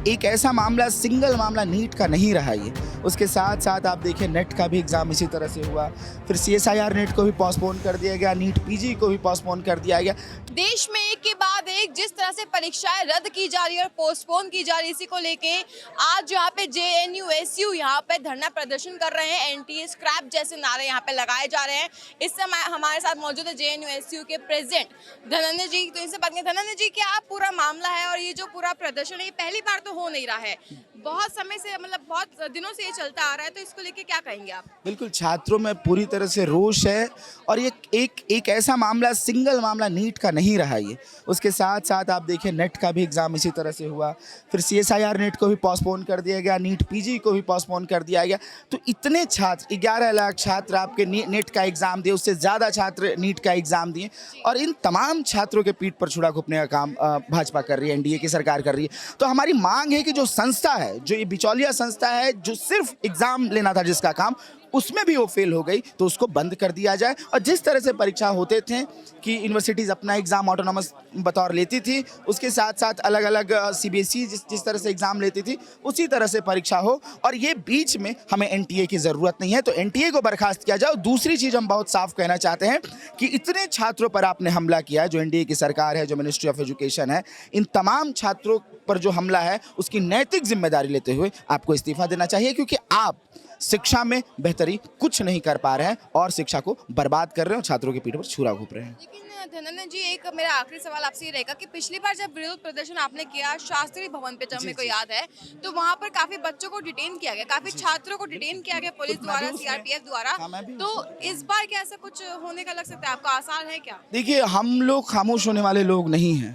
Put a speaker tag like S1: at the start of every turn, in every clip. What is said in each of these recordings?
S1: एक ऐसा मामला, सिंगल मामला नीट का नहीं रहा ये। उसके साथ साथ आप देखिए नेट का भी एग्ज़ाम इसी तरह से हुआ, फिर CSIR नेट को भी पोस्टपोन कर दिया गया, नीट PG को भी पोस्टपोन कर दिया गया।
S2: देश में एक के बाद एक जिस तरह से परीक्षाएं रद्द की जा रही है और पोस्टपोन की जा रही है, इसी को लेके आज यहाँ पे JNU SU यहाँ पे धरना प्रदर्शन कर रहे हैं। NTA स्क्रैप जैसे नारे यहाँ पे लगाए जा रहे हैं। इस समय हमारे साथ मौजूद है JNU SU के प्रेसिडेंट धनंजय जी। तो इनसे बात करें, धनंजय जी, क्या पूरा मामला है और ये जो पूरा प्रदर्शन है ये पहली बार तो हो नहीं रहा है, बहुत समय से, मतलब बहुत दिनों से ये चलता आ रहा है, तो इसको लेके क्या कहेंगे आप?
S1: बिल्कुल, छात्रों में पूरी तरह से रोष है और ये एक ऐसा मामला, सिंगल मामला नीट का नहीं रहा ये। उसके साथ साथ आप देखिए नेट का भी एग्ज़ाम इसी तरह से हुआ, फिर CSIR नेट को भी पोस्टपोन कर दिया गया, नीट PG को भी पोस्टपोन कर दिया गया। तो इतने छात्र, 11 लाख छात्र आपके नेट का एग्ज़ाम दिए, उससे ज़्यादा छात्र नीट का एग्ज़ाम दिए और इन तमाम छात्रों के पीठ पर छुरा घोंपने का काम भाजपा कर रही है, NDA की सरकार कर रही है। तो हमारी मांग है कि जो संस्था है, जो ये बिचौलिया संस्था है, जो सिर्फ एग्ज़ाम लेना था जिसका काम, उसमें भी वो फेल हो गई, तो उसको बंद कर दिया जाए। और जिस तरह से परीक्षा होते थे कि यूनिवर्सिटीज़ अपना एग्ज़ाम ऑटोनॉमस बतौर लेती थी, उसके साथ साथ अलग अलग CBSE जिस तरह से एग्ज़ाम लेती थी, उसी तरह से परीक्षा हो। और ये बीच में हमें NTA की ज़रूरत नहीं है, तो NTA को बर्खास्त किया जाए। और दूसरी चीज़ हम बहुत साफ कहना चाहते हैं कि इतने छात्रों पर आपने हमला किया है, जो NDA की सरकार है, जो मिनिस्ट्री ऑफ एजुकेशन है, इन तमाम छात्रों पर जो हमला है उसकी नैतिक जिम्मेदारी लेते हुए आपको इस्तीफा देना चाहिए, क्योंकि आप शिक्षा में बेहतरी कुछ नहीं कर पा रहे हैं और शिक्षा को बर्बाद कर रहे हैं और छात्रों के पीठ पर छुरा घोंप रहे हैं।
S2: लेकिन धनंजय जी, एक मेरा आखिरी सवाल आपसे ये रहेगा कि पिछली बार जब विरोध प्रदर्शन आपने किया शास्त्री भवन पे, जब मेरे को याद है, तो वहाँ पर काफी बच्चों को डिटेन किया गया, काफी छात्रों को डिटेन किया गया पुलिस द्वारा, CRPF द्वारा। तो इस बार क्या ऐसा कुछ होने का लग सकता है आपको, आसार है क्या?
S1: देखिए, हम लोग खामोश होने वाले लोग नहीं हैं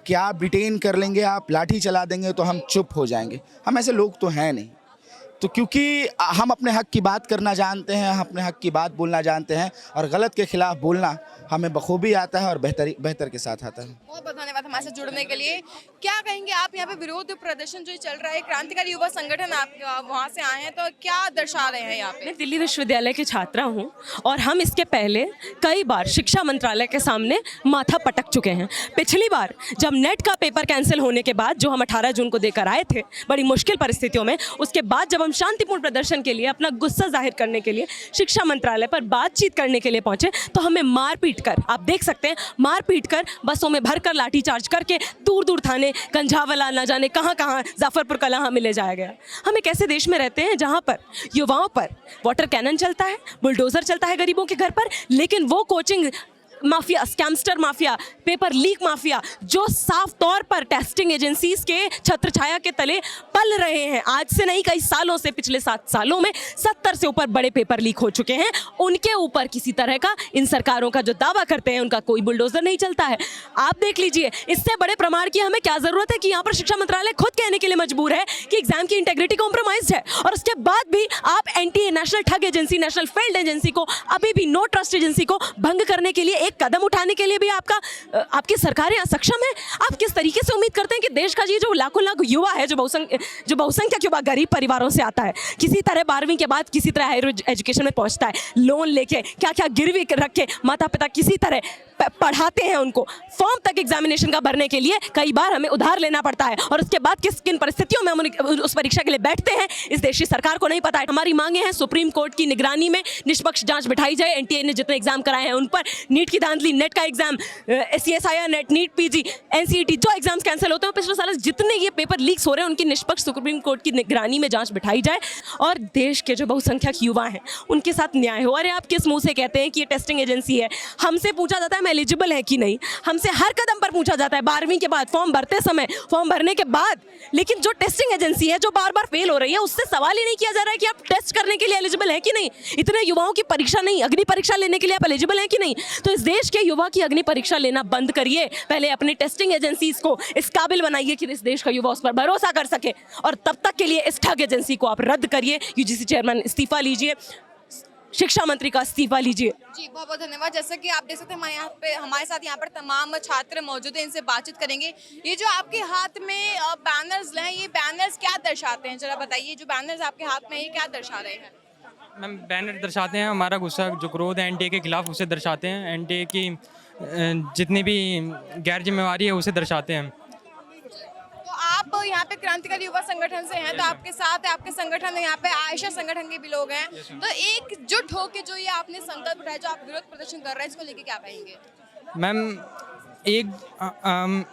S1: कि आप डिटेन कर लेंगे, आप लाठी चला देंगे तो हम चुप हो जाएंगे। हम ऐसे लोग तो हैं नहीं। तो क्योंकि हम अपने हक की बात करना जानते हैं, हम अपने हक की बात बोलना जानते हैं और गलत के खिलाफ बोलना हमें बखूबी आता है और बेहतर के साथ आता है।
S2: बहुत बहुत धन्यवाद हमारे साथ जुड़ने के लिए। क्या कहेंगे आप, यहाँ पे विरोध प्रदर्शन जो चल रहा है, क्रांतिकारी युवा संगठन, आप वहाँ से आए हैं, तो क्या दर्शा रहे हैं यहाँ पे?
S3: मैं दिल्ली विश्वविद्यालय की छात्रा हूँ और हम इसके पहले कई बार शिक्षा मंत्रालय के सामने माथा पटक चुके हैं। पिछली बार जब नेट का पेपर कैंसिल होने के बाद, जो हम 18 जून को देकर आए थे बड़ी मुश्किल परिस्थितियों में, उसके बाद जब हम शांतिपूर्ण प्रदर्शन के लिए अपना गुस्सा जाहिर करने के लिए शिक्षा मंत्रालय पर बातचीत करने के लिए पहुंचे, तो हमें मारपीट कर, आप देख सकते हैं, मारपीट कर, बसों में भरकर लाठीचार्ज करके दूर दूर थाने, गंजावला, ना जाने कहाँ कहाँ, जाफरपुर कलां हमें ले जाया गया। हम एक ऐसे देश में रहते हैं जहाँ पर युवाओं पर वाटर कैनन चलता है, बुलडोजर चलता है गरीबों के घर पर, लेकिन वो coaching mafia, scamster mafia, paper leak mafia, जो साफ तौर पर टेस्टिंग एजेंसीज के छत्रछाया के तले पल रहे हैं, आज से नहीं कई सालों से, पिछले 7 सालों में 70 से ऊपर बड़े पेपर लीक हो चुके हैं, उनके ऊपर किसी तरह का, इन सरकारों का जो दावा करते हैं उनका कोई बुलडोजर नहीं चलता है। आप देख लीजिए, इससे बड़े प्रमाण की हमें क्या जरूरत है कि यहाँ पर शिक्षा मंत्रालय खुद कहने के लिए मजबूर है कि एग्जाम की इंटेग्रिटी कॉम्प्रोमाइज्ड है, और उसके बाद भी आप NTA, नेशनल ठग एजेंसी, नेशनल फेल्ड एजेंसी को, अभी भी नो ट्रस्ट एजेंसी को भंग करने के लिए, कदम उठाने के लिए भी आपकी सरकारें असक्षम है। आप किस तरीके से उम्मीद करते हैं कि देश का ये जो लाखों लाख युवा है, जो बहुसंख्यक युवा गरीब परिवारों से आता है, किसी तरह 12वीं के बाद किसी तरह हायर एजुकेशन में पहुंचता है, लोन लेके, क्या क्या गिरवी रख के माता पिता किसी तरह पढ़ाते हैं उनको, फॉर्म तक एग्जामिनेशन का भरने के लिए कई बार हमें उधार लेना पड़ता है, और उसके बाद किन परिस्थितियों में हम उस परीक्षा के लिए बैठते हैं, इस देश की सरकार को नहीं पता है। हमारी मांगे हैं सुप्रीम कोर्ट की निगरानी में निष्पक्ष जांच बिठाई जाए, NTA ने जितने एग्जाम कराए हैं उन पर, नीट की धांधली, नेट का exam, CSIR NET, NEET PG, NCET, जो एग्जाम्स कैंसिल होते हैं पिछले साल, जितने ये पेपर लीक्स हो रहे हैं, उनकी निष्पक्ष सुप्रीम कोर्ट की निगरानी में जांच बिठाई जाए और देश के जो बहुसंख्यक युवा हैं उनके साथ न्याय हो। अरे आप किस मुंह से कहते हैं कि ये टेस्टिंग एजेंसी है? हमसे पूछा जाता है मैं एलिजिबल है कि नहीं, हमसे हर कदम पर पूछा जाता है, 12वीं के बाद, फॉर्म भरते समय, फॉर्म भरने के बाद, लेकिन जो टेस्टिंग एजेंसी है जो बार बार फेल हो रही है, उससे सवाल ही नहीं किया जा रहा है कि आप टेस्ट करने के लिए एलिजिबल है कि नहीं। इतने युवाओं की परीक्षा नहीं, अग्नि परीक्षा लेने के लिए आप एलिजिबल हैं कि नहीं? तो इस देश के युवा की अग्नि परीक्षा लेना बंद करिए, पहले अपनी टेस्टिंग एजेंसीज को इस काबिल बनाइए कि इस देश का युवा उस पर भरोसा कर सके, और तब तक के लिए इस ठग एजेंसी को आप रद्द करिए। UGC चेयरमैन इस्तीफा लीजिए, शिक्षा मंत्री का इस्तीफा लीजिए।
S2: जी बहुत बहुत धन्यवाद। जैसा कि आप देख सकते हैं हमारे साथ यहाँ पर तमाम छात्र मौजूद हैं, इनसे बातचीत करेंगे। ये जो आपके हाथ में बैनर्स हैं, ये बैनर्स क्या दर्शाते हैं, जरा बताइए। जो बैनर्स आपके हाथ में ये क्या दर्शा रहे हैं?
S4: मैम, बैनर दर्शाते हैं हमारा गुस्सा, जो क्रोध है NTA के खिलाफ, उसे दर्शाते हैं। NTA की जितनी भी गैर जिम्मेवारी है उसे दर्शाते हैं।
S2: तो आप यहाँ पे क्रांतिकारी युवा संगठन से हैं, तो आपके साथ है, आपके संगठन है, यहाँ पे आयशा संगठन के भी लोग हैं, तो एकजुट होके जो ये आपने संकल्प उठाया, जो आप विरोध प्रदर्शन कर रहे हैं, इसको लेके क्या कहेंगे?
S4: मैम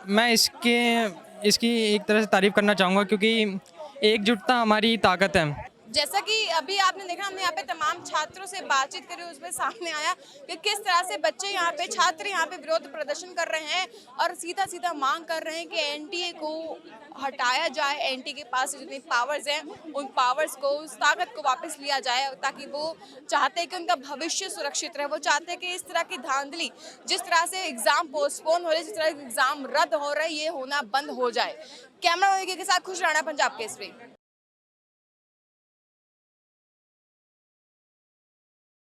S4: मैं इसकी एक तरह से तारीफ़ करना चाहूँगा, क्योंकि एकजुटता हमारी ताकत है।
S2: जैसा कि अभी आपने देखा, हमने यहाँ पे तमाम छात्रों से बातचीत करी, उसमें सामने आया कि किस तरह से बच्चे यहाँ पे, छात्र यहाँ पे विरोध प्रदर्शन कर रहे हैं और सीधा सीधा मांग कर रहे हैं कि एनटीए को हटाया जाए, एनटीए के पास जितनी पावर्स हैं उन पावर्स को, उस ताकत को वापस लिया जाए, ताकि वो चाहते हैं कि उनका भविष्य सुरक्षित रहे। वो चाहते हैं कि इस तरह की धांधली, जिस तरह से एग्जाम पोस्टपोन हो रहे, जिस तरह एग्जाम रद्द हो रहे, ये होना बंद हो जाए। कैमरा के साथ खुश राणा, पंजाब केसरी।